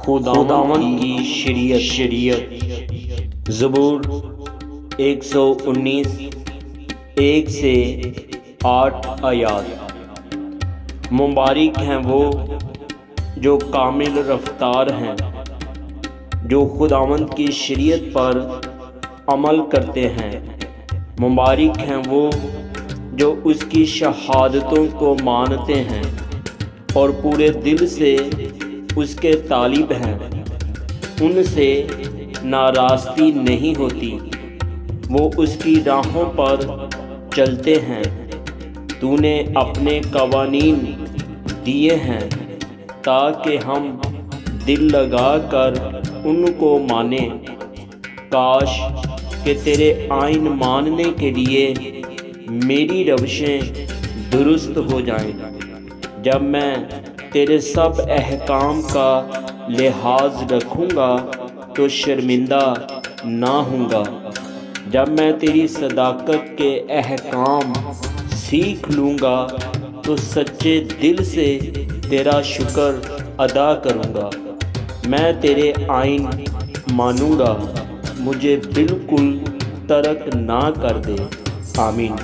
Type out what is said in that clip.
खुदावंद की शरीयत ज़बूर 119 1 से 8 आयात। मुबारक हैं वो जो कामिल रफ्तार हैं, जो खुदावंद की शरीयत पर अमल करते हैं। मुबारक हैं वो जो उसकी शहादतों को मानते हैं और पूरे दिल से उसके तालिब हैं। उनसे नाराज़गी नहीं होती, वो उसकी राहों पर चलते हैं। तूने अपने कवानीन दिए हैं ताकि हम दिल लगा कर उनको माने। काश कि तेरे आइन मानने के लिए मेरी रवशें दुरुस्त हो जाएं। जब मैं तेरे सब अहकाम का लिहाज रखूँगा तो शर्मिंदा ना हूँगा। जब मैं तेरी सदाकत के अहकाम सीख लूँगा तो सच्चे दिल से तेरा शुक्र अदा करूँगा। मैं तेरे आइन मानूँगा, मुझे बिल्कुल तर्क ना कर दे। आमीन।